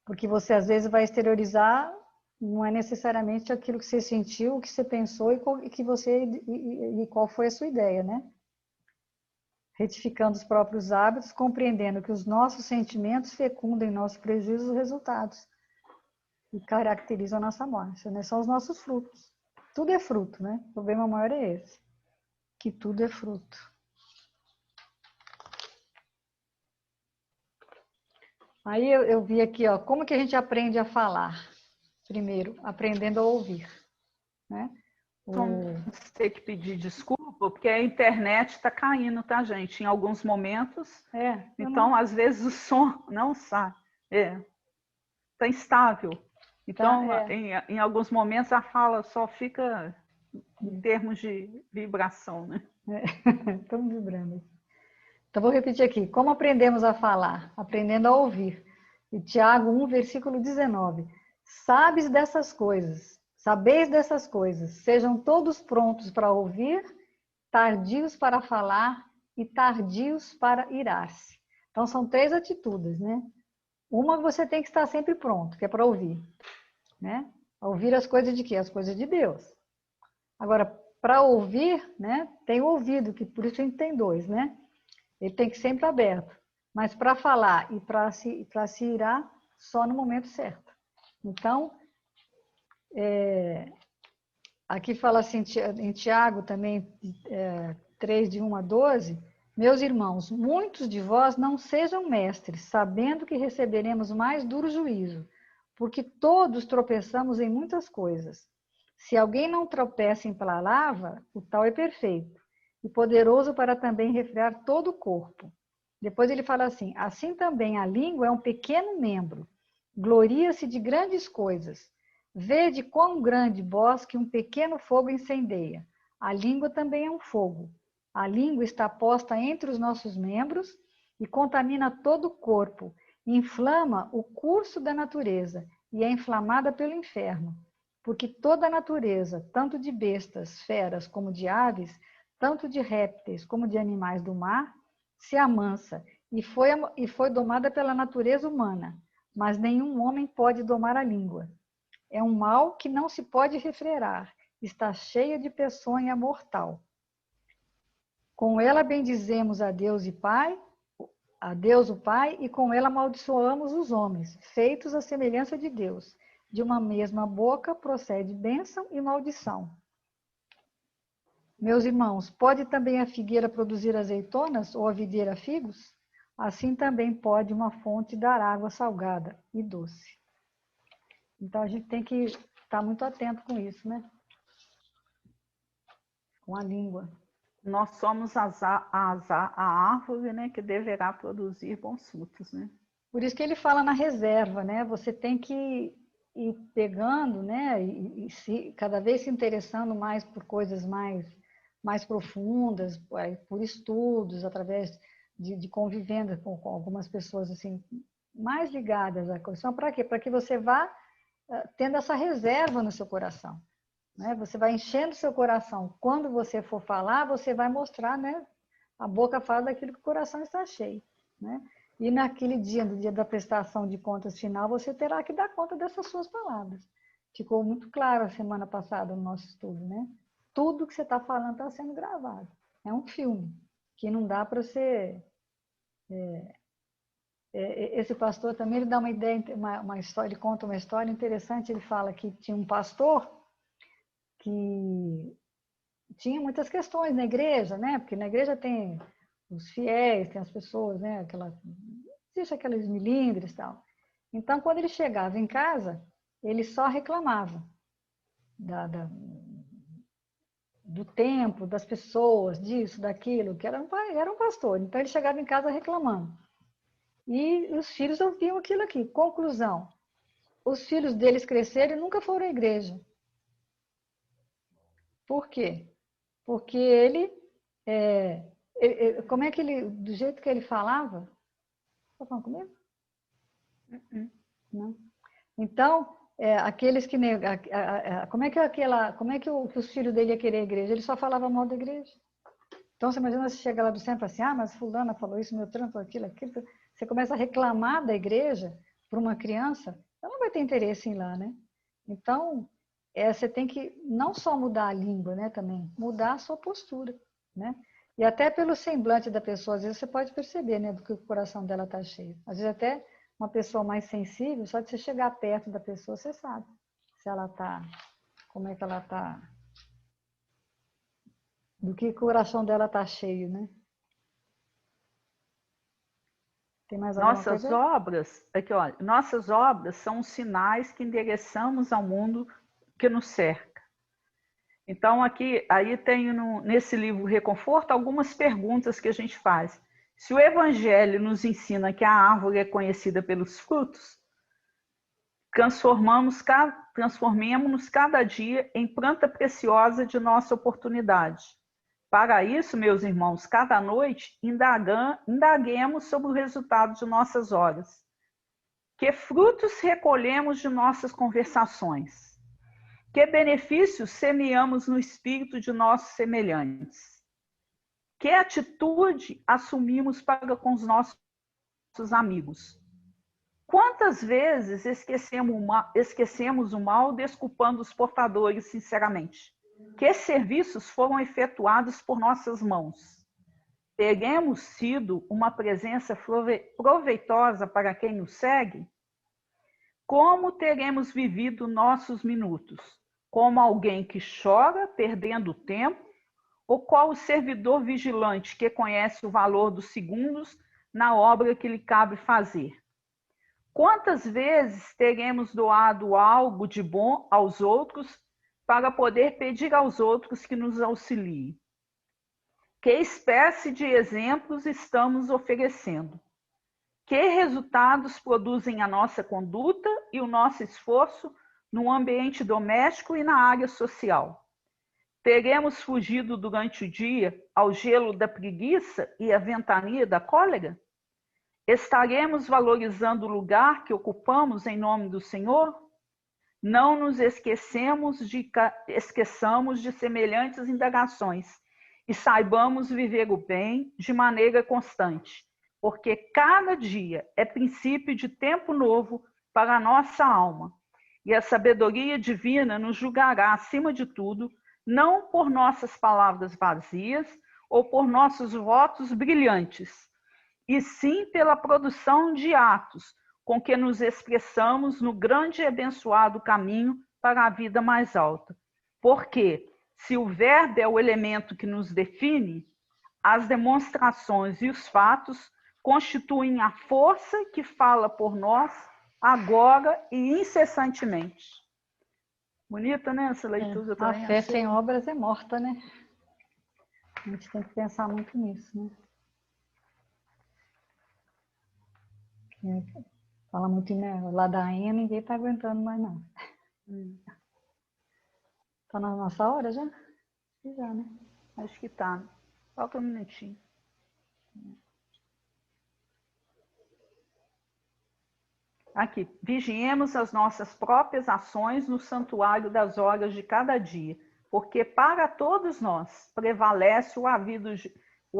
Porque você às vezes vai exteriorizar, não é necessariamente aquilo que você sentiu, o que você pensou e qual foi a sua ideia, né? Retificando os próprios hábitos, compreendendo que os nossos sentimentos fecundam em nosso prejuízo os resultados e caracterizam a nossa morte, né? São os nossos frutos. Tudo é fruto, né? O problema maior é esse, que tudo é fruto. Aí eu vi aqui, ó, como que a gente aprende a falar? Primeiro, aprendendo a ouvir, né? Vamos ter que pedir desculpa, porque a internet está caindo, tá, gente? Em alguns momentos. Então, às vezes, o som não sai. Está instável. Então, em alguns momentos, a fala só fica em termos de vibração, né? Estamos vibrando. Então, vou repetir aqui. Como aprendemos a falar? Aprendendo a ouvir. E Tiago 1, versículo 19. Sabeis dessas coisas, sejam todos prontos para ouvir, tardios para falar e tardios para irar-se. Então, são 3 atitudes, né? Uma, você tem que estar sempre pronto, que é para ouvir, né? Ouvir as coisas de quê? As coisas de Deus. Agora, para ouvir, né, tem o ouvido, que por isso a gente tem 2, né? Ele tem que ser sempre aberto. Mas para falar e para se irar, só no momento certo. Então, aqui fala assim, em Tiago também, 3, de 1 a 12, meus irmãos, muitos de vós não sejam mestres, sabendo que receberemos mais duro juízo, porque todos tropeçamos em muitas coisas. Se alguém não tropeça em palavra, o tal é perfeito, e poderoso para também refrear todo o corpo. Depois ele fala assim também a língua é um pequeno membro, gloria-se de grandes coisas. Vede quão grande bosque um pequeno fogo incendeia. A língua também é um fogo. A língua está posta entre os nossos membros e contamina todo o corpo, inflama o curso da natureza e é inflamada pelo inferno. Porque toda a natureza, tanto de bestas, feras, como de aves, tanto de répteis como de animais do mar, se amansa e foi domada pela natureza humana, mas nenhum homem pode domar a língua. É um mal que não se pode refrear, está cheia de peçonha mortal. Com ela bendizemos a Deus o Pai, e com ela amaldiçoamos os homens, feitos à semelhança de Deus. De uma mesma boca procede bênção e maldição. Meus irmãos, pode também a figueira produzir azeitonas ou a videira figos? Assim também pode uma fonte dar água salgada e doce. Então a gente tem que estar muito atento com isso, né? Com a língua. Nós somos a árvore, né, que deverá produzir bons frutos, né? Por isso que ele fala na reserva, né? Você tem que ir pegando, né? Cada vez se interessando mais por coisas mais profundas, por estudos, através de convivendo com algumas pessoas assim mais ligadas à questão. Para quê? Para que você vá tendo essa reserva no seu coração. Né? Você vai enchendo seu coração. Quando você for falar, você vai mostrar, né? A boca fala daquilo que o coração está cheio. Né? E naquele dia, no dia da prestação de contas final, você terá que dar conta dessas suas palavras. Ficou muito claro a semana passada no nosso estudo, né? Tudo que você está falando está sendo gravado. É um filme que não dá para você... Esse pastor também ele dá uma ideia, uma história, ele conta uma história interessante. Ele fala que tinha um pastor que tinha muitas questões na igreja, né? Porque na igreja tem os fiéis, tem as pessoas, né? Existe aqueles milindres e tal. Então, quando ele chegava em casa, ele só reclamava do tempo, das pessoas, disso, daquilo, que era um pastor. Então, ele chegava em casa reclamando. E os filhos ouviam aquilo aqui. Conclusão, os filhos deles cresceram e nunca foram à igreja. Por quê? Porque como é que ele, do jeito que ele falava, está falando comigo? Não. Então, aqueles que como é que os filhos dele iam querer a igreja? Ele só falava mal da igreja. Então, você imagina, você chega lá do centro e fala assim, mas fulana falou isso, meu trampo, aquilo. Você começa a reclamar da igreja para uma criança, ela não vai ter interesse em ir lá, né? Então, você tem que não só mudar a língua, né, também, mudar a sua postura, né? E até pelo semblante da pessoa, às vezes você pode perceber, né, do que o coração dela está cheio. Às vezes até uma pessoa mais sensível, só de você chegar perto da pessoa, você sabe se ela está, como é que ela está, do que o coração dela está cheio, né? Tem mais alguma Nossas coisa? obras, aqui, olha, nossas obras são os sinais que endereçamos ao mundo que nos cerca. Então, aí tem nesse livro Reconforto algumas perguntas que a gente faz. Se o Evangelho nos ensina que a árvore é conhecida pelos frutos, transformemos-nos cada dia em planta preciosa de nossa oportunidade. Para isso, meus irmãos, cada noite indaguemos sobre o resultado de nossas horas. Que frutos recolhemos de nossas conversações? Que benefícios semeamos no espírito de nossos semelhantes? Que atitude assumimos para com os nossos amigos? Quantas vezes esquecemos o mal desculpando os portadores sinceramente? Que serviços foram efetuados por nossas mãos? Teremos sido uma presença proveitosa para quem nos segue? Como teremos vivido nossos minutos? Como alguém que chora, perdendo o tempo? Ou qual o servidor vigilante que conhece o valor dos segundos na obra que lhe cabe fazer? Quantas vezes teremos doado algo de bom aos outros para poder pedir aos outros que nos auxiliem? Que espécie de exemplos estamos oferecendo? Que resultados produzem a nossa conduta e o nosso esforço no ambiente doméstico e na área social? Teremos fugido durante o dia ao gelo da preguiça e à ventania da cólera? Estaremos valorizando o lugar que ocupamos em nome do Senhor? Não nos esqueçamos de semelhantes indagações e saibamos viver o bem de maneira constante, porque cada dia é princípio de tempo novo para a nossa alma, e a sabedoria divina nos julgará, acima de tudo, não por nossas palavras vazias ou por nossos votos brilhantes, e sim pela produção de atos com que nos expressamos no grande e abençoado caminho para a vida mais alta. Porque, Se o verbo é o elemento que nos define, as demonstrações e os fatos constituem a força que fala por nós agora e incessantemente. Bonita, né, essa leitura também? A fé sem obras é morta, né? A gente tem que pensar muito nisso, né? Fala muito em ladainha, ninguém está aguentando mais, não. Está na nossa hora já? Já, né? Acho que tá. Falta um minutinho. Aqui. Vigiemos as nossas próprias ações no santuário das horas de cada dia, porque para todos nós prevalece o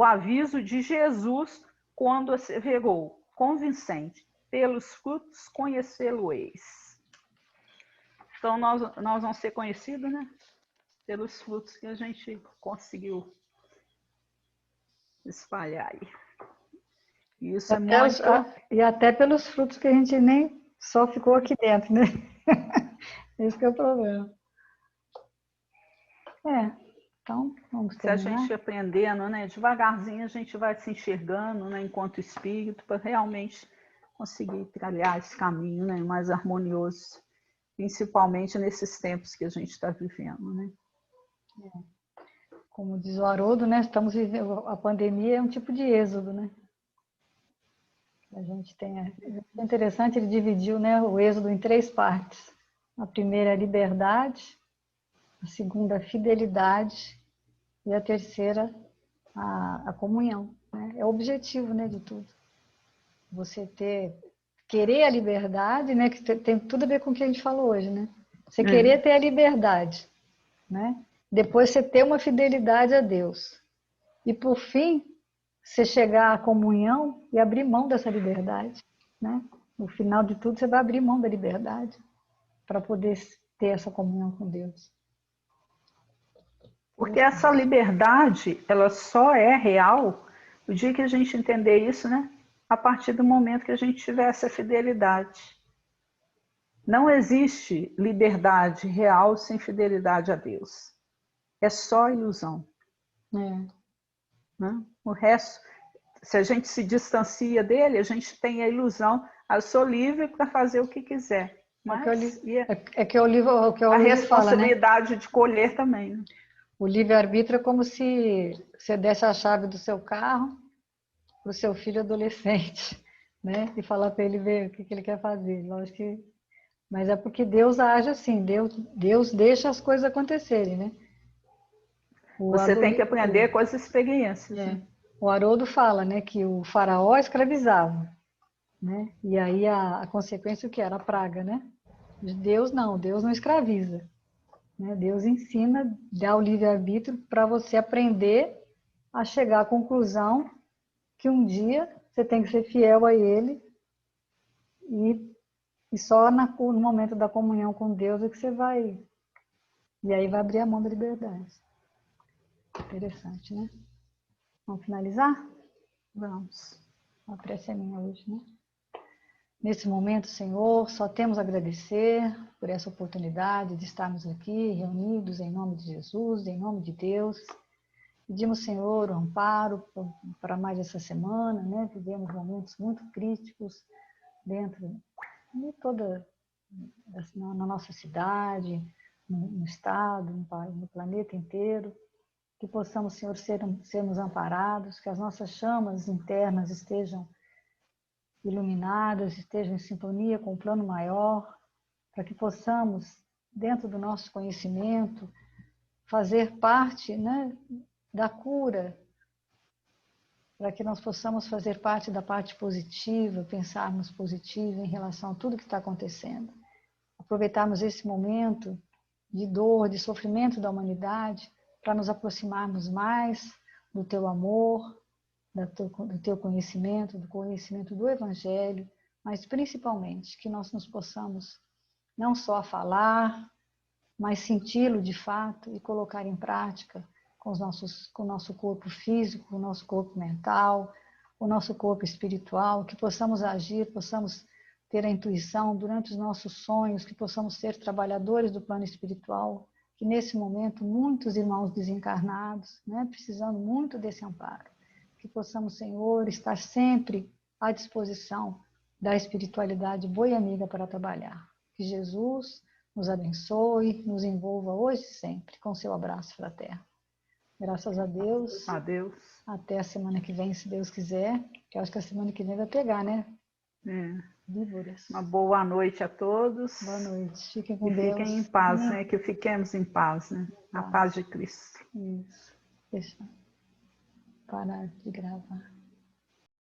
aviso de Jesus quando asseverou, convincente, pelos frutos conhecê-lo-eis. Então, nós vamos ser conhecidos, né? Pelos frutos que a gente conseguiu espalhar aí. Isso é muito... E até pelos frutos que a gente nem só ficou aqui dentro, né? Esse que é o problema. Então, vamos terminar. Se a gente aprendendo, né? Devagarzinho a gente vai se enxergando, né? Enquanto espírito, para realmente conseguir trilhar esse caminho, né? Mais harmonioso, principalmente nesses tempos que a gente está vivendo, né? Como diz o Haroldo, né? Estamos vivendo, a pandemia é um tipo de êxodo, né? A gente tem, é interessante, ele dividiu, né, o êxodo em 3 partes. A primeira é a liberdade, a segunda a fidelidade e a terceira a comunhão, né? É o objetivo, né, de tudo. Você querer a liberdade, né, que tem tudo a ver com o que a gente falou hoje, né? Você querer ter a liberdade, né? Depois você ter uma fidelidade a Deus. E por fim, você chegar à comunhão e abrir mão dessa liberdade, né? No final de tudo, você vai abrir mão da liberdade para poder ter essa comunhão com Deus. Porque essa liberdade, ela só é real o dia que a gente entender isso, né? A partir do momento que a gente tiver essa fidelidade. Não existe liberdade real sem fidelidade a Deus. É só ilusão. Né? O resto, se a gente se distancia dele, a gente tem a ilusão, eu sou livre para fazer o que quiser. Mas a responsabilidade fala, né? de colher também. Né? O livre-arbítrio é como se você desse a chave do seu carro para o seu filho adolescente, né? E falar para ele ver o que ele quer fazer. Lógico que... Mas é porque Deus age assim, Deus deixa as coisas acontecerem, né? Você tem que aprender com as experiências. Né? O Haroldo fala, né, que o faraó escravizava, né? E aí a consequência o que era? A praga, né? Deus não escraviza. Né? Deus ensina, dá o livre-arbítrio para você aprender a chegar à conclusão que um dia você tem que ser fiel a Ele e só no momento da comunhão com Deus é que você vai... E aí vai abrir a mão da liberdade. Interessante, né? Vamos finalizar? Vamos. A prece é minha hoje, né? Nesse momento, Senhor, só temos a agradecer por essa oportunidade de estarmos aqui reunidos em nome de Jesus, em nome de Deus. Pedimos, Senhor, o amparo para mais essa semana, né? Vivemos momentos muito críticos dentro de toda na nossa cidade, no estado, no planeta inteiro. Que possamos, Senhor, sermos amparados, que as nossas chamas internas estejam iluminadas, estejam em sintonia com o plano maior, para que possamos, dentro do nosso conhecimento, fazer parte, né, da cura, para que nós possamos fazer parte da parte positiva, pensarmos positivo em relação a tudo que está acontecendo. Aproveitarmos esse momento de dor, de sofrimento da humanidade, para nos aproximarmos mais do teu amor, do teu conhecimento, do conhecimento do Evangelho, mas principalmente que nós nos possamos não só falar, mas senti-lo de fato e colocar em prática com o nosso corpo físico, com o nosso corpo mental, o nosso corpo espiritual, que possamos agir, possamos ter a intuição durante os nossos sonhos, que possamos ser trabalhadores do plano espiritual, que nesse momento muitos irmãos desencarnados, né, precisando muito desse amparo, que possamos, Senhor, estar sempre à disposição da espiritualidade boa e amiga para trabalhar. Que Jesus nos abençoe, nos envolva hoje e sempre com seu abraço fraterno. Graças a Deus. Adeus. Até a semana que vem, se Deus quiser. Que eu acho que a semana que vem vai pegar, né? Víboras. Uma boa noite a todos. Boa noite. Fiquem com e Deus. Fiquem em paz, né? Que fiquemos em paz, né? Na paz de Cristo. Isso. Deixa eu parar de gravar.